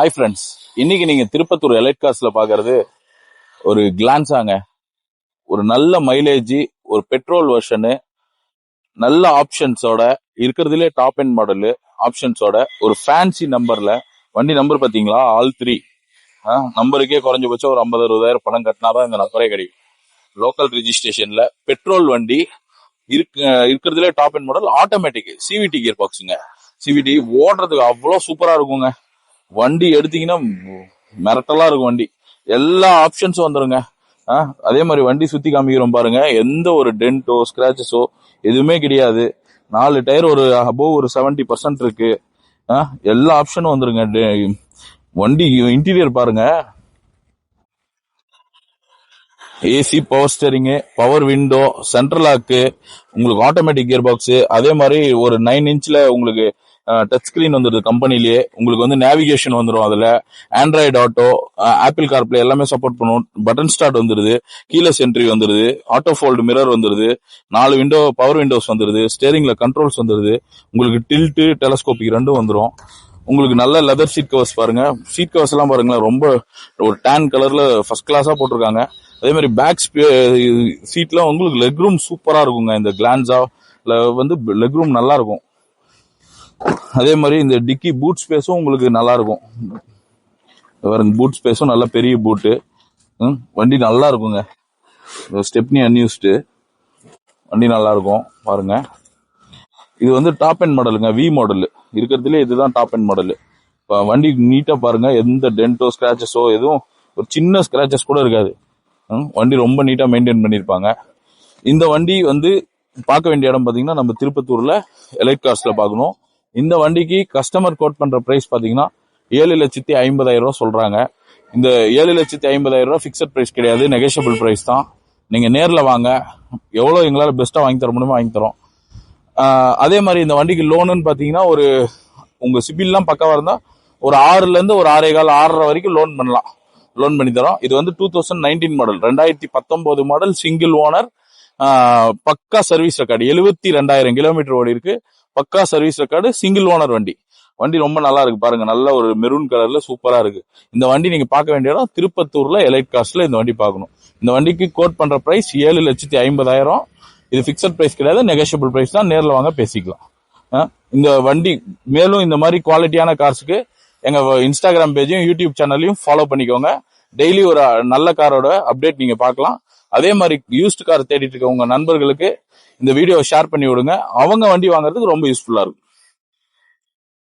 Hi friends, இன்னைக்கு நீங்க Tirupattur elite கார்ஸ்ல பாக்குறது ஒரு கிளான்ஸாங்க. ஒரு நல்ல மைலேஜ், ஒரு பெட்ரோல் வெர்ஷனு, நல்ல ஆப்ஷன்ஸோட, இருக்கிறதுலே டாப் எண்ட் மாடலு ஆப்ஷன்ஸோட, ஒரு ஃபேன்சி நம்பர்ல வண்டி. நம்பர் பாத்தீங்களா? ஆல் 3 நம்பருக்கே குறைஞ்சபட்சம் ஒரு 50-60,000 பணம் கட்டினாதான் இந்த நம்பரே கிடைக்கும். லோக்கல் ரிஜிஸ்ட்ரேஷன்ல பெட்ரோல் வண்டி, இருக்கிறதுலே top end model, automatic CVT gear பாக்ஸுங்க. சிவிடி ஓடுறதுக்கு அவ்வளவு சூப்பரா இருக்குங்க. வண்டி எடுத்தீங்கன்னா மிரட்டலா இருக்கும் வண்டி. எல்லா ஆப்ஷன்ஸும் வந்துருங்க. அதே மாதிரி வண்டி சுத்தி காமிக்கிறோம் பாருங்க. எந்த ஒரு டென்ட்டோ ஸ்கிராச்சஸோ எதுவுமே கிடையாது. 4 டயர் ஒரு அபோவ் ஒரு 70% இருக்கு. எல்லா ஆப்ஷனும் வந்துருங்க. வண்டி இன்டீரியர் பாருங்க. AC, power steering, power window, central lock, உங்களுக்கு ஆட்டோமேட்டிக் கியர் பாக்ஸ். அதே மாதிரி ஒரு 9 இன்ச்ல உங்களுக்கு டச் ஸ்கிரீன் வந்துருது கம்பெனிலேயே. உங்களுக்கு வந்து நேவிகேஷன் வந்துடும். அதுல ஆண்ட்ராய்டு ஆட்டோ, ஆப்பிள் கார்பிளே எல்லாமே சப்போர்ட் பண்ணும். பட்டன் ஸ்டார்ட் வந்துருது, கீலெஸ் என்ட்ரி வந்துருது, ஆட்டோ ஃபோல்டு மிரர் வந்துருது, 4 விண்டோ பவர் விண்டோஸ் வந்துருது, ஸ்டேரிங்ல கண்ட்ரோல்ஸ் வந்துருது, உங்களுக்கு டில்ட் டெலஸ்கோபிக் ரெண்டும் வந்துடும். உங்களுக்கு நல்ல லெதர் சீட் கவர்ஸ் பாருங்க. சீட் கவர்ஸ் எல்லாம் பாருங்களேன், ரொம்ப ஒரு டேன் கலர்ல ஃபர்ஸ்ட் கிளாஸா போட்டிருக்காங்க. அதே மாதிரி பேக் சீட்ல உங்களுக்கு லெக் ரூம் சூப்பரா இருக்குங்க. இந்த கிளான்ஸா வந்து லெக் ரூம் நல்லா இருக்கும். அதே மாதிரி இந்த டிக்கி பூட் ஸ்பேஸும் உங்களுக்கு நல்லா இருக்கும். பூட் ஸ்பேஸும் நல்ல பெரிய பூட்டு. வண்டி நல்லா இருக்குங்க. ஸ்டெப்னி அன்யூஸ்டு, வண்டி நல்லா இருக்கும் பாருங்க. இது வந்து டாப் எண்ட் மாடலுங்க, வி மாடல். இருக்கிறதுல இதுதான் டாப் எண்ட் மாடல். வண்டி நீட்டா பாருங்க. எந்த டென்ட்டோ ஸ்கிராச்சஸோ எதுவும் ஒரு சின்ன ஸ்கிராச்சஸ் கூட இருக்காது. வண்டி ரொம்ப நீட்டா மெயின்டைன் பண்ணிருப்பாங்க. இந்த வண்டி வந்து பார்க்க வேண்டிய இடம் பாத்தீங்கன்னா நம்ம திருப்பத்தூர்ல எலைட் கார்ஸ்ல பார்க்கணும். இந்த வண்டிக்கு கஸ்டமர் கோட் பண்ற பிரைஸ் பாத்தீங்கன்னா 7,50,000 சொல்றாங்க. இந்த 7,50,000 பிக்சட் பிரைஸ் கிடையாது, நெகோஷியபிள் பிரைஸ் தான். நீங்க நேர்ல வாங்க, எவ்வளவு எங்களால பெஸ்டா வாங்கி தர முடியுமோ வாங்கி தரோம். அதே மாதிரி இந்த வண்டிக்கு லோனுன்னு பாத்தீங்கன்னா ஒரு உங்க சிபில்லாம் பக்கவா இருந்தா ஒரு 6ல இருந்து ஒரு 6.25 6.5 வரைக்கும் லோன் பண்ணலாம். லோன் பண்ணி தரோம். இது வந்து 2019 மாடல், 2019 மாடல், சிங்கிள் ஓனர், பக்கா சர்வீஸ் ரெக்கார்டு, 72,000 கிலோமீட்டர் ஓடி இருக்கு. பக்கா சர்வீஸ் ரெக்கார்டு, சிங்கிள் ஓனர் வண்டி. வண்டி ரொம்ப நல்லா இருக்கு பாருங்க. நல்ல ஒரு மெரூன் கலர்ல சூப்பரா இருக்கு. இந்த வண்டி நீங்க பார்க்க வேண்டிய இடம் திருப்பத்தூர்ல எலைட் கார்ஸ்ல இந்த வண்டி பார்க்கணும். இந்த வண்டிக்கு கோட் பண்ற பிரைஸ் 7,50,000. இது பிக்சட் பிரைஸ் கிடையாது, நெகோஷியபிள் பிரைஸ் தான். நேர்ல வாங்க பேசிக்கலாம். இந்த வண்டி மேலும் இந்த மாதிரி குவாலிட்டியான கார்ஸுக்கு எங்க இன்ஸ்டாகிராம் பேஜையும் யூடியூப் சேனலையும் ஃபாலோ பண்ணிக்கோங்க. டெய்லி ஒரு நல்ல காரோட அப்டேட் நீங்க பார்க்கலாம். அதே மாதிரி யூஸ்டு கார் தேடிட்டு இருக்க உங்க நண்பர்களுக்கு இந்த வீடியோவை ஷேர் பண்ணி விடுங்க. அவங்க வண்டி வாங்குறதுக்கு ரொம்ப யூஸ்ஃபுல்லா இருக்கும்.